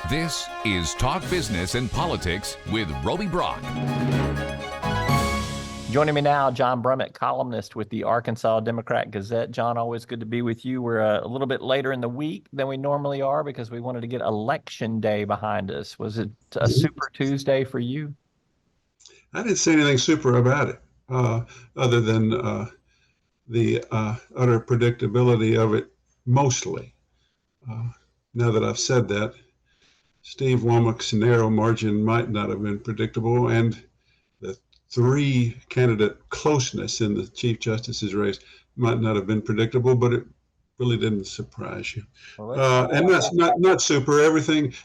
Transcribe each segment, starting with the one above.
This is Talk Business and Politics with Roby Brock. Joining me now, John Brummett, columnist with the Arkansas Democrat-Gazette. John, always good to be with you. We're a little bit later in the week than we normally are because we wanted to get Election Day behind us. Was it a Super Tuesday for you? I didn't say anything super about it, other than the utter predictability of it, mostly. Now that I've said that, Steve Womack's narrow margin might not have been predictable, and the three-candidate closeness in the Chief Justice's race might not have been predictable, but it really didn't surprise you. And that's not super.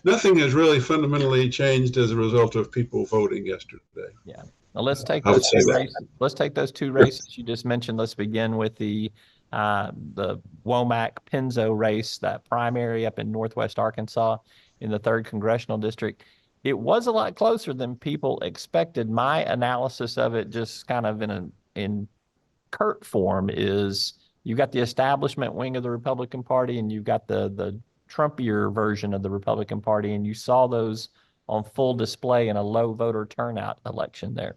Nothing has really fundamentally changed as a result of people voting yesterday. Yeah. Now let's take those two races. Let's take those two races you just mentioned. Let's begin with the Womack-Penzo race, that primary up in Northwest Arkansas in the 3rd Congressional District. It was a lot closer than people expected. My analysis of it, just kind of in curt form, is you've got the establishment wing of the Republican Party and you've got the Trumpier version of the Republican Party, and you saw those on full display in a low voter turnout election there.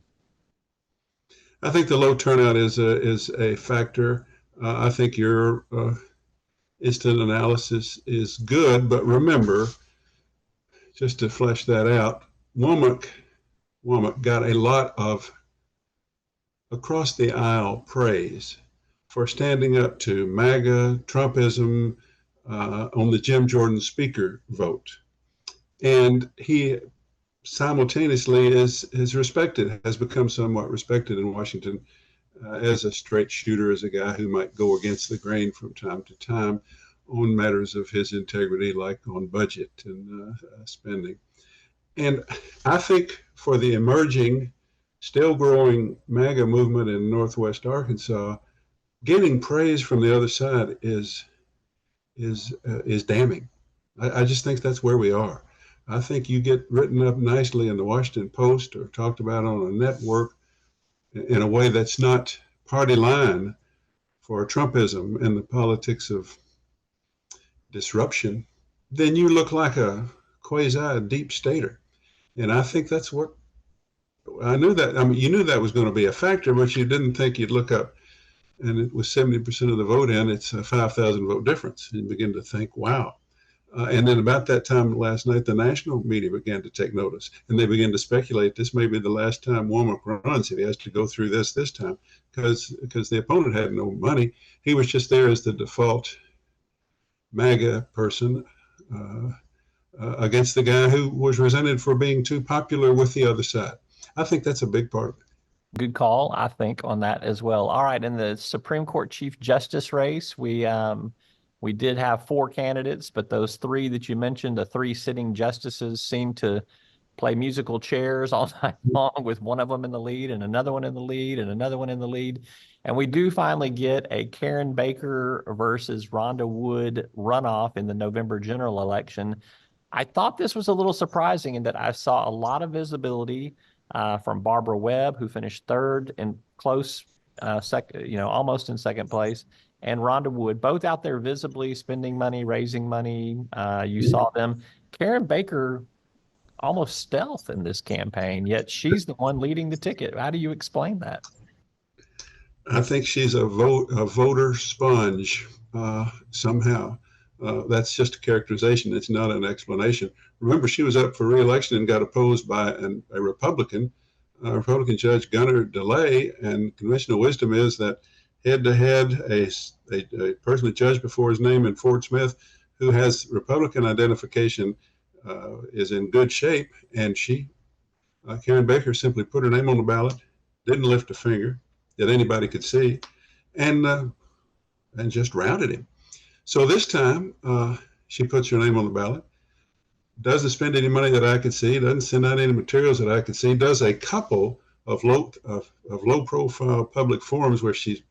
I think the low turnout is a factor. I think your instant analysis is good, but remember, just to flesh that out, Womack got a lot of across the aisle praise for standing up to MAGA, Trumpism on the Jim Jordan speaker vote. And he simultaneously has become somewhat respected in Washington as a straight shooter, as a guy who might go against the grain from time to time on matters of his integrity, like on budget and spending. And I think for the emerging, still growing MAGA movement in Northwest Arkansas, getting praise from the other side is damning. I just think that's where we are. I think you get written up nicely in the Washington Post or talked about on a network in a way that's not party line for Trumpism and the politics of disruption, then you look like a quasi deep stater. And I think that's what I knew that. I mean, you knew that was going to be a factor, but you didn't think you'd look up and it was 70% of the vote in, it's a 5,000 vote difference. And you begin to think, wow. And then about that time last night, the national media began to take notice, and they began to speculate this may be the last time Womack runs if he has to go through this time, because the opponent had no money. He was just there as the default MAGA person against the guy who was resented for being too popular with the other side. I think that's a big part of it. Good call, I think, on that as well. All right, in the Supreme Court Chief Justice race, we did have 4 candidates, but those 3 that you mentioned, the 3 sitting justices, seemed to play musical chairs all night long, with one of them in the lead and another one in the lead and another one in the lead. And we do finally get a Karen Baker versus Rhonda Wood runoff in the November general election. I thought this was a little surprising in that I saw a lot of visibility from Barbara Webb, who finished 3rd and close, almost in 2nd place, and Rhonda Wood, both out there visibly spending money, raising money. You saw them. Karen Baker almost stealth in this campaign, yet she's the one leading the ticket. How do you explain that? I think she's a voter sponge somehow. That's just a characterization. It's not an explanation. Remember, she was up for re-election and got opposed by a Republican Judge Gunnar DeLay, and conventional wisdom is that head-to-head, a person judged before his name in Fort Smith who has Republican identification is in good shape, and Karen Baker, simply put her name on the ballot, didn't lift a finger that anybody could see, and just routed him. So this time, she puts her name on the ballot, doesn't spend any money that I could see, doesn't send out any materials that I could see, does a couple of low-profile public forums where she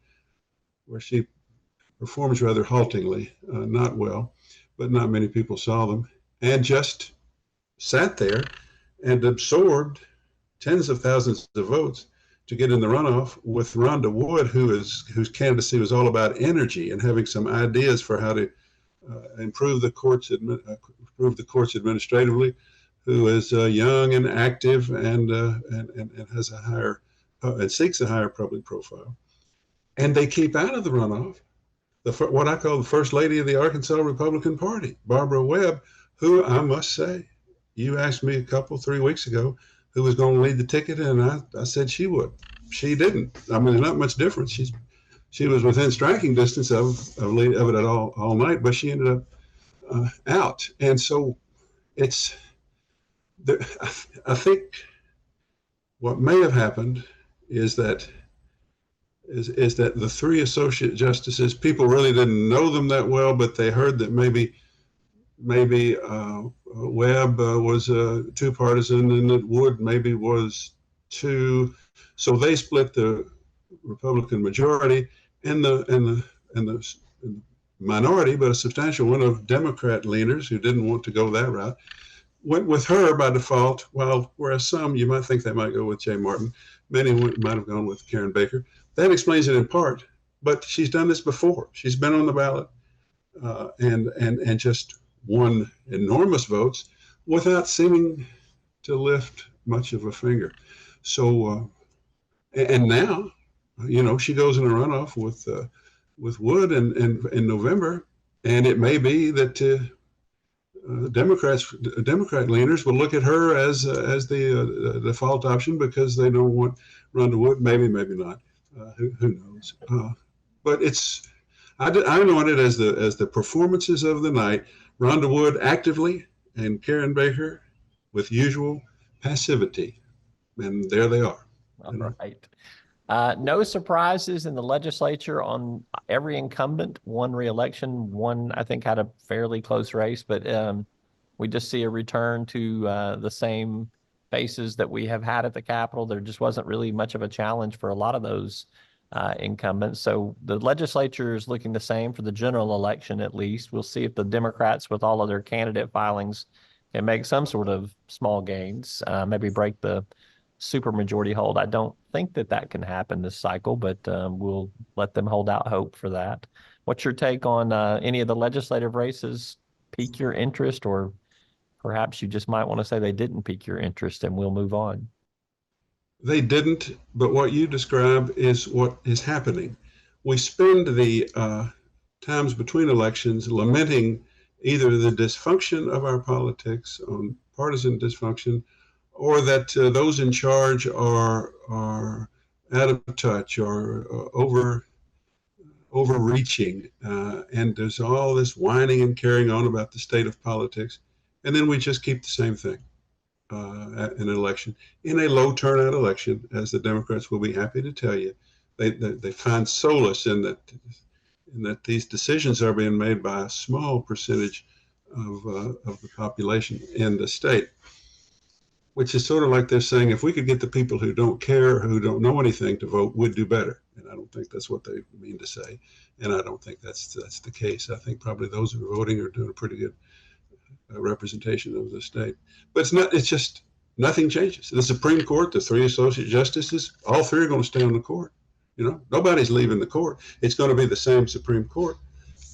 performs rather haltingly, not well, but not many people saw them, and just sat there and absorbed tens of thousands of votes to get in the runoff with Rhonda Wood, whose candidacy was all about energy and having some ideas for how to improve the improve the courts administratively, who is young and active and has a higher and seeks a higher public profile. And they keep out of the runoff what I call the first lady of the Arkansas Republican Party, Barbara Webb, who I must say, you asked me 3 weeks ago who was going to lead the ticket, and I said she would. She didn't. I mean, there's not much difference. She was within striking distance of it all night, but she ended up out. And so I think what may have happened is that the three associate justices, people really didn't know them that well, but they heard that maybe Webb was too partisan and that Wood maybe was too. So they split the Republican majority and the minority, but a substantial one of Democrat leaners who didn't want to go that route, went with her by default. Whereas some, you might think they might go with Jay Martin, many might have gone with Karen Baker. That explains it in part, but she's done this before. She's been on the ballot and just won enormous votes without seeming to lift much of a finger. So, and now, she goes in a runoff with Wood in November, and it may be that Democrat leaners will look at her as the default option because they don't want Rhonda Wood. Maybe not. Who knows? But I know it as the performances of the night. Rhonda Wood actively and Karen Baker with usual passivity, and there they are. All right. No surprises in the legislature on every incumbent. One re-election, one I think had a fairly close race, but we just see a return to the same faces that we have had at the Capitol. There just wasn't really much of a challenge for a lot of those incumbents. So the legislature is looking the same for the general election, at least. We'll see if the Democrats, with all of their candidate filings, can make some sort of small gains, maybe break the supermajority hold. I don't think that can happen this cycle, but we'll let them hold out hope for that. What's your take on any of the legislative races pique your interest, or perhaps you just might want to say they didn't pique your interest and we'll move on? They didn't, but what you describe is what is happening. We spend the times between elections lamenting either the dysfunction of our politics, on partisan dysfunction, or that those in charge are out of touch or overreaching, and there's all this whining and carrying on about the state of politics, and then we just keep the same thing in an election, in a low turnout election, as the Democrats will be happy to tell you. They find solace in that these decisions are being made by a small percentage of the population in the state, which is sort of like they're saying, if we could get the people who don't care, who don't know anything to vote, we'd do better. And I don't think that's what they mean to say. And I don't think that's the case. I think probably those who are voting are doing a pretty good representation of the state. But it's just nothing changes. The Supreme Court, the three associate justices, all three are going to stay on the court. Nobody's leaving the court. It's going to be the same Supreme Court.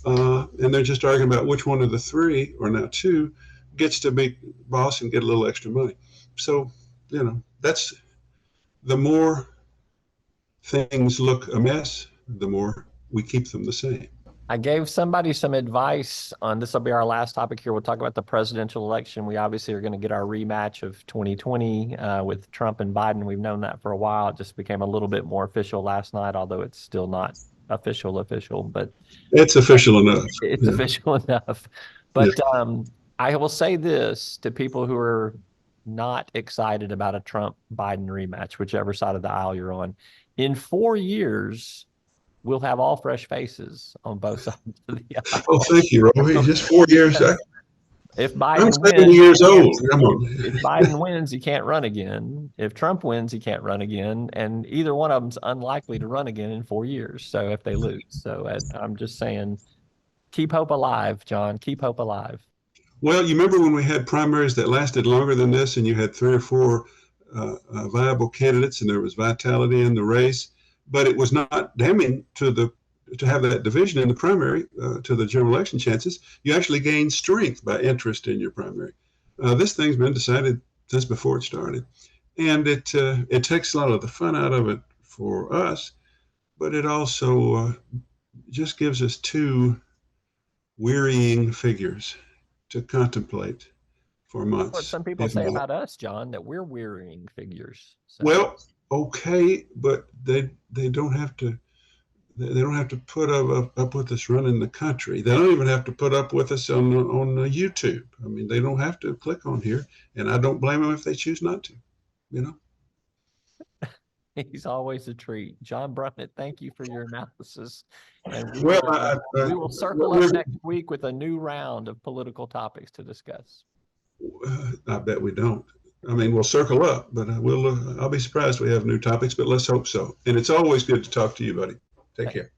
And they're just arguing about which one of the three, or now two, gets to be boss and get a little extra money. So, that's the more things look a mess, the more we keep them the same. I gave somebody some advice on, this will be our last topic here. We'll talk about the presidential election. We obviously are going to get our rematch of 2020 with Trump and Biden. We've known that for a while. It just became a little bit more official last night, although it's still not official, but it's official enough. It's official enough. But I will say this to people who are not excited about a Trump-Biden rematch, whichever side of the aisle you're on. In 4 years, we'll have all fresh faces on both sides of the aisle. Oh, thank you, Robbie. Just 4 years. If Biden I'm 70 years old. Come on. If Biden wins, he can't run again. If Trump wins, he can't run again. And either one of them's unlikely to run again in 4 years. So if they lose. So I'm just saying, keep hope alive, John. Keep hope alive. Well, you remember when we had primaries that lasted longer than this, and you had 3 or 4 viable candidates, and there was vitality in the race, but it was not damning to the to have that division in the primary to the general election chances, you actually gain strength by interest in your primary. This thing's been decided since before it started, and it takes a lot of the fun out of it for us, but it also just gives us two wearying figures to contemplate for months. What some people say about us, John, that we're wearying figures. So. Well, okay, but they don't have to. They don't have to put up with us running the country. They don't even have to put up with us on YouTube. I mean, they don't have to click on here, and I don't blame them if they choose not to. You know. He's always a treat. John Brummett, thank you for your analysis. And we will circle up next week with a new round of political topics to discuss. I bet we don't. I mean, we'll circle up, but I'll be surprised if we have new topics, but let's hope so. And it's always good to talk to you, buddy. Take care.